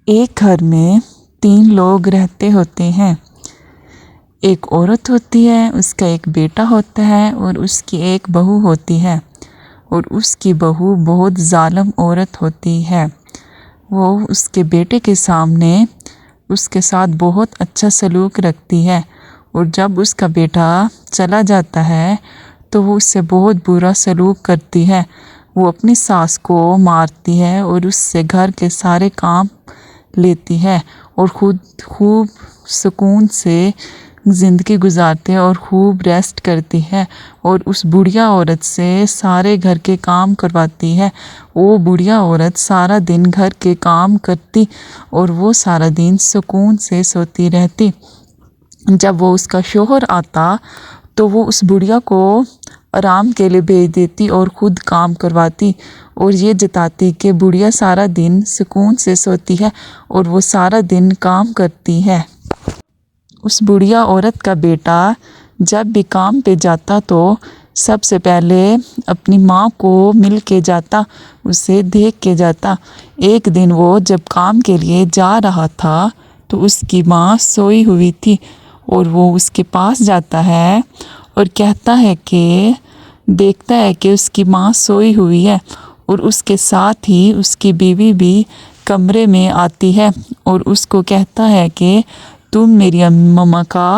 ایک گھر میں 3 لوگ رہتے ہوتے ہیں۔ ایک عورت ہوتی ہے، اس کا ایک بیٹا ہوتا ہے اور اس کی ایک بہو ہوتی ہے، اور اس کی بہو بہت ظالم عورت ہوتی ہے۔ وہ اس کے بیٹے کے سامنے اس کے ساتھ بہت اچھا سلوک رکھتی ہے، اور جب اس کا بیٹا چلا جاتا ہے تو وہ اس سے بہت برا سلوک کرتی ہے۔ وہ اپنی ساس کو مارتی ہے اور اس سے گھر کے سارے کام لیتی ہے، اور خود خوب سکون سے زندگی گزارتے ہیں اور خوب ریسٹ کرتی ہے، اور اس بڑھیا عورت سے سارے گھر کے کام کرواتی ہے۔ وہ بڑھیا عورت سارا دن گھر کے کام کرتی اور وہ سارا دن سکون سے سوتی رہتی۔ جب وہ اس کا شوہر آتا تو وہ اس بڑھیا کو آرام کے لیے بھیج دیتی اور خود کام کرواتی، اور یہ جتاتی کہ بڑھیا سارا دن سکون سے سوتی ہے اور وہ سارا دن کام کرتی ہے۔ اس بڑھیا عورت کا بیٹا جب بھی کام پہ جاتا تو سب سے پہلے اپنی ماں کو مل کے جاتا، اسے دیکھ کے جاتا۔ ایک دن وہ جب کام کے لیے جا رہا تھا تو اس کی ماں سوئی ہوئی تھی، اور وہ اس کے پاس جاتا ہے اور کہتا ہے کہ دیکھتا ہے کہ اس کی ماں سوئی ہوئی ہے، اور اس کے ساتھ ہی اس کی بیوی بھی کمرے میں آتی ہے اور اس کو کہتا ہے کہ تم میری ماما کا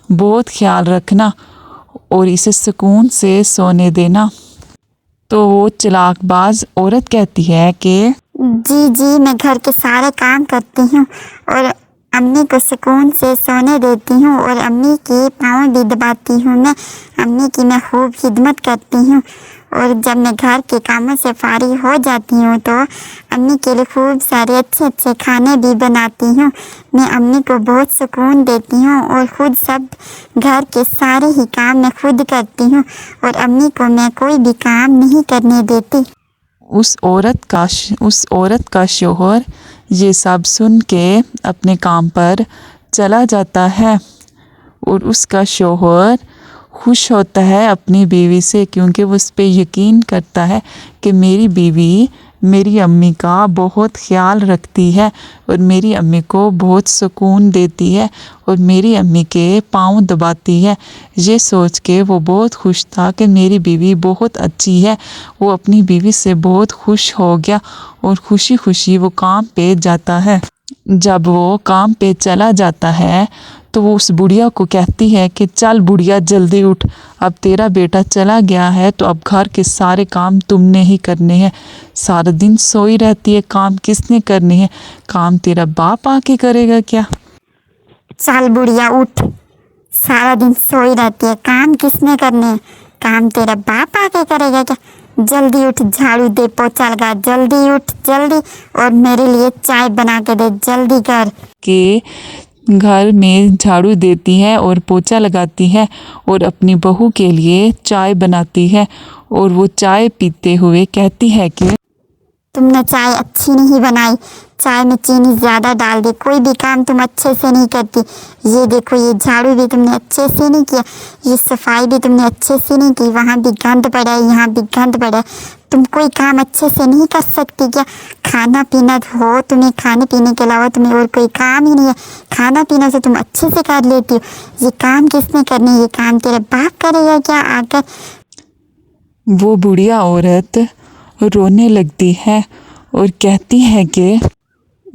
بہت خیال رکھنا اور اسے سکون سے سونے دینا۔ تو وہ چلاک باز عورت کہتی ہے کہ جی میں گھر کے سارے کام کرتی ہوں اور امی کو سکون سے سونے دیتی ہوں، اور امی کی پاؤں بھی دباتی ہوں، میں امی کی میں خوب خدمت کرتی ہوں، اور جب میں گھر کے کاموں سے فارغ ہو جاتی ہوں تو امی کے لیے خوب سارے اچھے کھانے بھی بناتی ہوں۔ میں امی کو بہت سکون دیتی ہوں اور خود سب گھر کے سارے ہی کام میں خود کرتی ہوں، اور امی کو میں کوئی بھی کام نہیں کرنے دیتی۔ اس عورت کا شوہر یہ سب سن کے اپنے کام پر چلا جاتا ہے، اور اس کا شوہر خوش ہوتا ہے اپنی بیوی سے، کیونکہ وہ اس پہ یقین کرتا ہے کہ میری بیوی میری امی کا بہت خیال رکھتی ہے اور میری امی کو بہت سکون دیتی ہے اور میری امی کے پاؤں دباتی ہے۔ یہ سوچ کے وہ بہت خوش تھا کہ میری بیوی بہت اچھی ہے۔ وہ اپنی بیوی سے بہت خوش ہو گیا اور خوشی خوشی وہ کام پہ جاتا ہے۔ جب وہ کام پہ چلا جاتا ہے تو وہ اس بڑھیا کو کہتی ہے کہ چل بڑھیا جلدی اٹھ، اب تیرا بیٹا چلا گیا ہے تو اب گھر کے سارے کام تم نے ہی کرنے ہیں۔ سارا دن سوئی رہتی ہے، کام کس نے کرنے ہیں؟ کام تیرا باپ آ کے کرے گا کیا؟ چل بڑھیا اٹھ، سارا دن سوئی رہتی ہے، کام کس نے کرنے ہیں؟ کام تیرا باپ آ کے کرے گا کیا؟ جلدی اٹھ، جھاڑو دے، پوچھا لگا، جلدی اٹھ جلدی، اور میرے لیے چائے بنا کے دے، جلدی کر۔ کہ گھر میں جھاڑو دیتی ہے اور پوچھا لگاتی ہے اور اپنی بہو کے لیے چائے بناتی ہے، اور وہ چائے پیتے ہوئے کہتی ہے کہ تم نے چائے اچھی نہیں بنائی، چائے میں چینی زیادہ ڈال دی، کوئی بھی کام تم اچھے سے نہیں کرتی۔ یہ دیکھو، یہ جھاڑو بھی تم نے اچھے سے نہیں کیا، یہ صفائی بھی تم نے اچھے سے نہیں کی، وہاں بھی گند پڑا ہے، یہاں بھی گند پڑا ہے۔ تم کوئی کام اچھے سے نہیں کر سکتی کیا؟ کھانا پینا ہو تمہیں، کھانے پینے کے علاوہ تمہیں اور کوئی کام ہی نہیں ہے، کھانا پینا سے تم اچھے سے کر لیتی ہو۔ یہ کام کس نے کرنے؟ یہ کام تیرا باپ کرے گا کیا آ کر؟ وہ بڑھیا عورت رونے لگتی ہے اور کہتی ہے کہ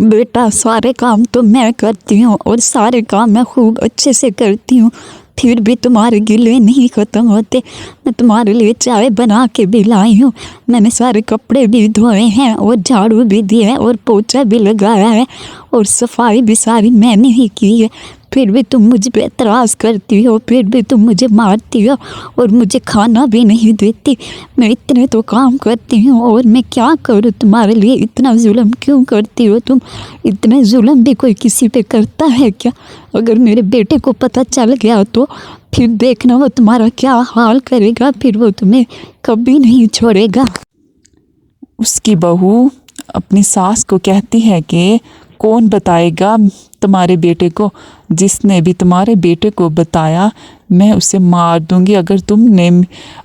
بیٹا، سارے کام تو میں کرتی ہوں اور سارے کام میں خوب اچھے سے کرتی ہوں، پھر بھی تمہارے گلے نہیں ختم ہوتے۔ میں تمہارے لیے چائے بنا کے بھی لائی ہوں، میں نے سارے کپڑے بھی دھوئے ہیں اور جھاڑو بھی دی ہے اور پوچھا بھی لگایا ہے اور صفائی بھی ساری میں نے ہی کی ہے، پھر بھی تم مجھ پہ اعتراض کرتی ہو، پھر بھی تم مجھے مارتی ہو اور مجھے کھانا بھی نہیں دیتی۔ میں اتنے تو کام کرتی ہوں اور میں کیا کروں تمہارے لیے؟ اتنا ظلم کیوں کرتی ہو تم؟ اتنے ظلم بھی کوئی کسی پہ کرتا ہے کیا؟ اگر میرے بیٹے کو پتہ چل گیا تو پھر دیکھنا وہ تمہارا کیا حال کرے گا، پھر وہ تمہیں کبھی نہیں چھوڑے گا۔ اس کی بہو اپنی ساس کو کہتی ہے کہ کون بتائے گا तुम्हारे बेटे को, जिसने भी तुम्हारे बेटे को बताया मैं उसे मार दूंगी। अगर तुमने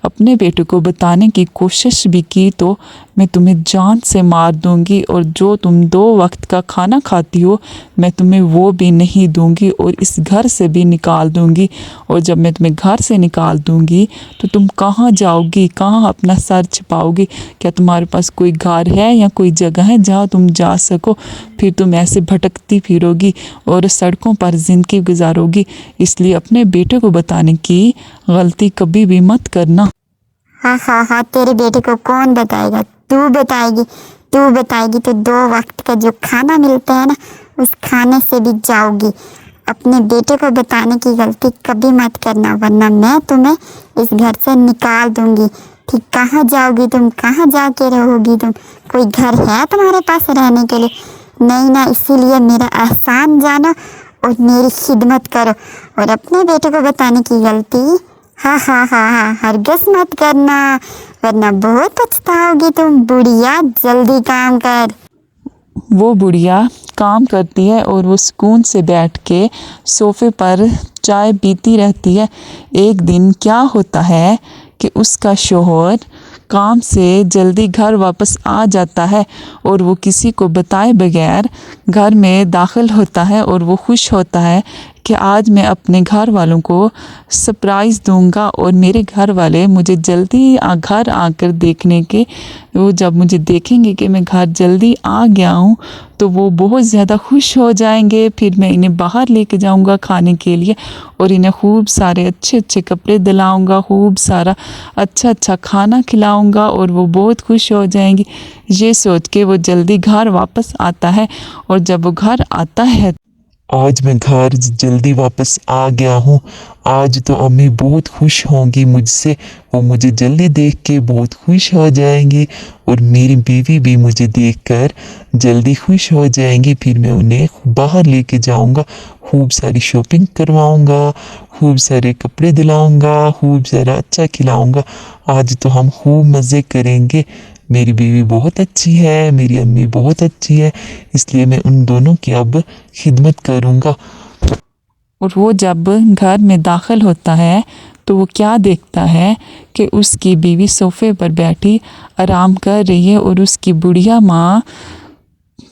अपने बेटे को बताने की कोशिश भी की तो मैं तुम्हें जान से मार दूंगी, और जो तुम 2 वक्त का खाना खाती हो मैं तुम्हें वो भी नहीं दूंगी और इस घर से भी निकाल दूंगी। और जब मैं तुम्हें घर से निकाल दूंगी तो तुम कहाँ जाओगी, कहाँ अपना सर छिपाओगी? क्या तुम्हारे पास कोई घर है या कोई जगह है जहाँ तुम जा सको? फिर तुम ऐसे भटकती फिरोगी और सड़कों पर ज़िंदगी गुजारोगी। इसलिए अपने बेटे को बताने की गलती कभी भी मत करना। हाँ, तेरे बेटे को कौन बताएगा? तू बताएगी तो 2 वक्त का जो खाना मिलता है ना, उस खाने से भी जाओगी। अपने बेटे को बताने की गलती कभी मत करना, वरना मैं तुम्हें इस घर से निकाल दूंगी। ठीक, कहाँ जाओगी तुम? कहाँ जाके रहोगी तुम? कोई घर है तुम्हारे पास रहने के लिए? नहीं ना, इसीलिए मेरा एहसान जानो और मेरी खिदमत करो। और अपने बेटे को बताने की गलती हाँ, हरगिज़ मत करना, वरना बहुत पछताओगी तुम। बुढ़िया, जल्दी काम कर। वो बुढ़िया काम करती है और वो सुकून से बैठ के सोफे पर चाय पीती रहती है। एक दिन क्या होता है कि उसका शौहर काम से जल्दी घर वापस आ जाता है और वो किसी को बताए बगैर घर में दाखिल होता है और वो खुश होता है कि आज मैं अपने घर वालों को सरप्राइज़ दूंगा और मेरे घर वाले मुझे जल्दी घर आकर देखने के, वो जब मुझे देखेंगे कि मैं घर जल्दी आ गया हूँ तो वो बहुत ज़्यादा खुश हो जाएंगे। फिर मैं इन्हें बाहर लेके जाऊँगा खाने के लिए और इन्हें खूब सारे अच्छे अच्छे कपड़े दिलाऊँगा, खूब सारा अच्छा अच्छा खाना खिलाऊँगा और वो बहुत खुश हो जाएंगी। ये सोच के वो जल्दी घर वापस आता है और जब वो घर आता है, आज मैं घर जल्दी वापस आ गया हूँ। आज तो अम्मी बहुत खुश होंगी मुझसे, वो मुझे जल्दी देख के बहुत खुश हो जाएंगी और मेरी बीवी भी मुझे देखकर जल्दी खुश हो जाएंगी। फिर मैं उन्हें बाहर लेके जाऊँगा, खूब सारी शॉपिंग करवाऊँगा, खूब सारे कपड़े दिलाऊँगा, खूब सारा अच्छा खिलाऊँगा। आज तो हम खूब मज़े करेंगे। मेरी बीवी बहुत अच्छी है, मेरी अम्मी बहुत अच्छी है, इसलिए मैं उन दोनों की अब खिदमत करूँगा। और वो जब घर में दाखिल होता है तो वो क्या देखता है कि उसकी बीवी सोफे पर बैठी आराम कर रही है और उसकी बुढ़िया माँ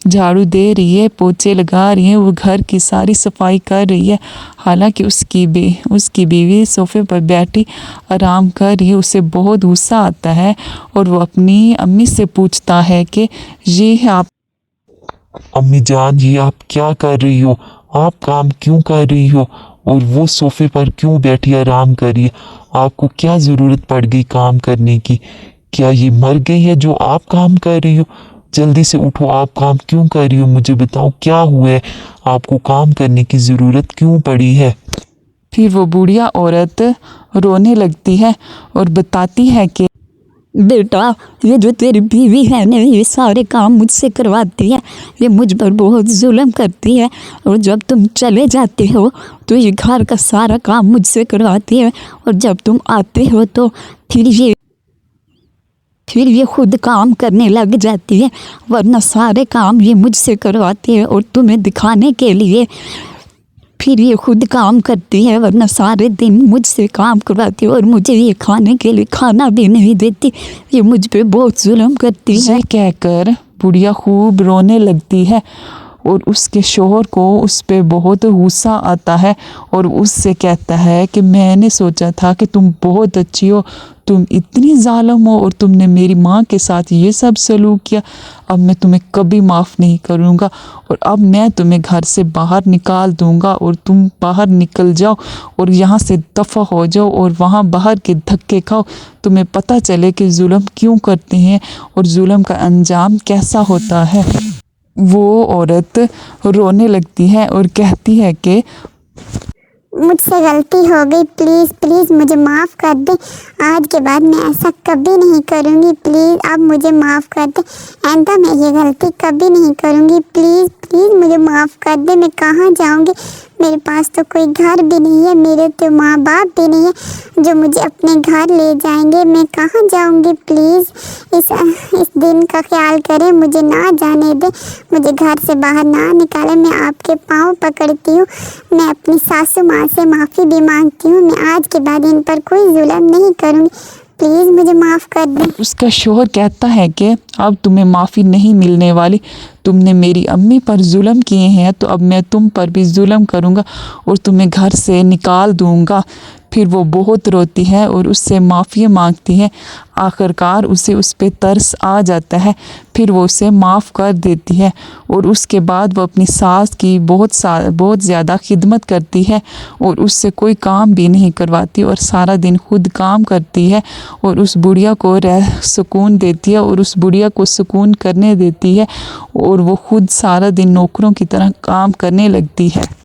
झाड़ू दे रही है, पोछे लगा रही है, वो घर की सारी सफाई कर रही है। हालांकि उसकी बीवी सोफे पर बैठी आराम कर रही है। उसे बहुत गुस्सा आता है और वो अपनी अम्मी से पूछता है कि ये आप अम्मी जान, ये आप क्या कर रही हो? आप काम क्यों कर रही हो और वो सोफे पर क्यों बैठी आराम कर रही है? आपको क्या ज़रूरत पड़ गई काम करने की? क्या ये मर गई है जो आप काम कर रही हो? जल्दी से उठो, आप काम क्यों कर रही हो? मुझे बताओ क्या हुआ है, आपको काम करने की ज़रूरत क्यों पड़ी है? फिर वो बुढ़िया औरत रोने लगती है और बताती है कि बेटा, ये जो तेरी बीवी है ना, ये सारे काम मुझसे करवाती है, ये मुझ पर बहुत जुल्म करती है। और जब तुम चले जाते हो तो ये घर का सारा काम मुझसे करवाती है, और जब तुम आते हो तो फिर ये खुद काम करने लग जाती है, वरना सारे काम ये मुझसे करवाती है। और तुम्हें दिखाने के लिए फिर ये खुद काम करती है, वरना सारे दिन मुझसे काम करवाती है और मुझे ये खाने के लिए खाना भी नहीं देती। ये मुझ पे बहुत जुल्म करती है। ये कहकर बुढ़िया खूब रोने लगती है और उसके शौहर को उस पे बहुत गुस्सा आता है और उससे कहता है कि मैंने सोचा था कि तुम बहुत अच्छी हो, तुम इतनी जालिम हो और तुमने मेरी माँ के साथ ये सब सलूक किया। अब मैं तुम्हें कभी माफ़ नहीं करूँगा और अब मैं तुम्हें घर से बाहर निकाल दूँगा और तुम बाहर निकल जाओ और यहाँ से दफ़ा हो जाओ और वहाँ बाहर के धक्के खाओ, तुम्हें पता चले कि जुल्म क्यों करते हैं और जुल्म का अंजाम कैसा होता है। वो औरत रोने लगती है और कहती है कि मुझसे गलती हो गई, प्लीज़ मुझे माफ़ कर दे। आज के बाद मैं ऐसा कभी नहीं करूँगी। प्लीज़ अब मुझे माफ़ कर दे। आइंदा मैं ये गलती कभी नहीं करूँगी। प्लीज़ प्लीज़ मुझे माफ़ कर दे। मैं कहाँ जाऊँगी, मेरे पास तो कोई घर भी नहीं है, मेरे तो माँ बाप भी नहीं है जो मुझे अपने घर ले जाएंगे। मैं कहाँ जाऊँगी, प्लीज़ इस दिन का ख्याल करें, मुझे ना जाने दे, मुझे घर से बाहर ना निकालें। मैं आपके पाँव पकड़ती हूँ, मैं अपनी सासू माँ से माफ़ी भी मांगती हूँ। मैं आज के बाद इन पर कोई जुल्म नहीं करूँगी, प्लीज़ मुझे माफ़ कर दें। उसका शौहर कहता है कि अब तुम्हें माफ़ी नहीं मिलने वाली, तुमने मेरी अम्मी पर जुल्म किए हैं तो अब मैं तुम पर भी जुल्म करूँगा और तुम्हें घर से निकाल दूँगा। फिर वो बहुत रोती है और उससे माफ़ी मांगती है। आखिरकार उसे उस पे तरस आ जाता है, फिर वो उसे माफ़ कर देती है और उसके बाद वो अपनी सास की बहुत ज़्यादा खिदमत करती है और उससे कोई काम भी नहीं करवाती और सारा दिन खुद काम करती है और उस बुढ़िया को सुकून देती है और उस बुढ़िया को सुकून करने देती है और वो खुद सारा दिन नौकरों की तरह काम करने लगती है।